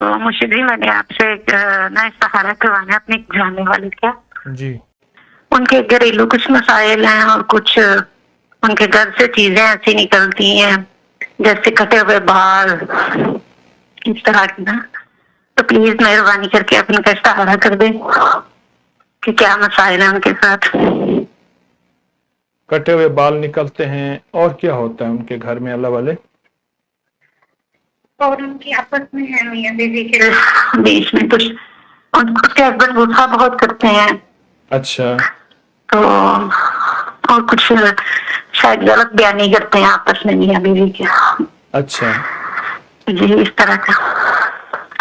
تو مرشد جی میں نے آپ سے نہ استخارہ کروانا ہے اپنے جاننے والے کا. جی. ان کے گھریلو کچھ مسائل ہیں اور کچھ ان کے گھر سے چیزیں ایسی نکلتی ہیں جیسے کٹے ہوئے بال اس طرح کی نا. تو پلیز مہربانی کر کے اپنے کا استخارہ کر دیں کہ کیا مسائل ہیں ان کے ساتھ. کٹے ہوئے بال نکلتے ہیں اور کیا ہوتا ہے ان کے گھر میں اللہ والے؟ اور ان کی آپس میں ہے میاں بیوی کے بیچ میں کچھ اس کے ہسبینڈ غصہ بہت کرتے ہیں. اچھا. تو اور کچھ شاید غلط بیانی کرتے ہیں آپس میں میاں بیوی کے. اچھا. جی اس طرح کا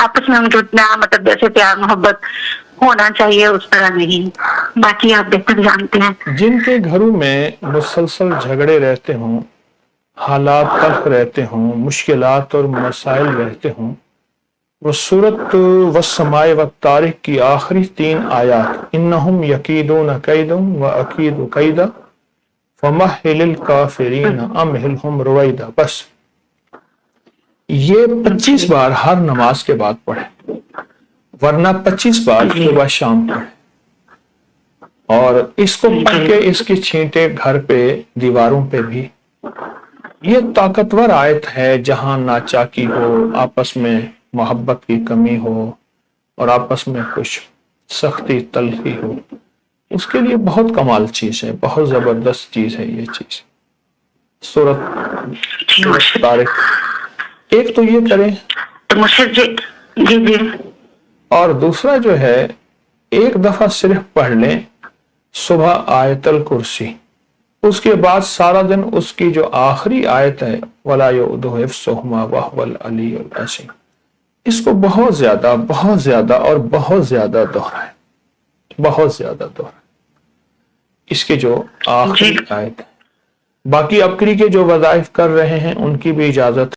آپس میں ان کو اتنا مطلب جیسے پیار محبت ہونا چاہیے اس طرح نہیں. باقی آپ بہتر جانتے ہیں. جن کے گھروں میں مسلسل جھگڑے رہتے ہوں، حالات تلخ رہتے ہوں، مشکلات اور مسائل رہتے ہوں، وہ سورۃ والسماء والطارق کی آخری 3 آیات انہم یکیدون کیدا واکید کیدا فمہل الکافرین امہلہم رویدا، بس یہ 25 بار ہر نماز کے بعد پڑھیں، ورنہ 25 بار صبح شام پڑھیں. اور اس کو پڑھ کے اس کی چھینٹے گھر پہ دیواروں پہ بھی. یہ طاقتور آیت ہے جہاں ناچاکی ہو، آپس میں محبت کی کمی ہو اور آپس میں کچھ سختی تلخی ہو، اس کے لیے بہت کمال چیز ہے، بہت زبردست چیز ہے یہ چیز. سورۃ طارق ایک تو یہ کریں، تو مرشد جی جی اور دوسرا جو ہے ایک دفعہ صرف پڑھ لیں صبح آیت الکرسی، اس کے بعد سارا دن اس کی جو آخری آیت ہے وَلَا يُؤْدُهُ حِفْظُهُمَا وَهُوَ الْعَلِيُّ الْعَظِيمُ، اس کو بہت زیادہ اور بہت زیادہ دہرائیں، بہت زیادہ دہرائیں اس کے جو آخری آیت ہے. باقی ابکری کے جو وظائف کر رہے ہیں ان کی بھی اجازت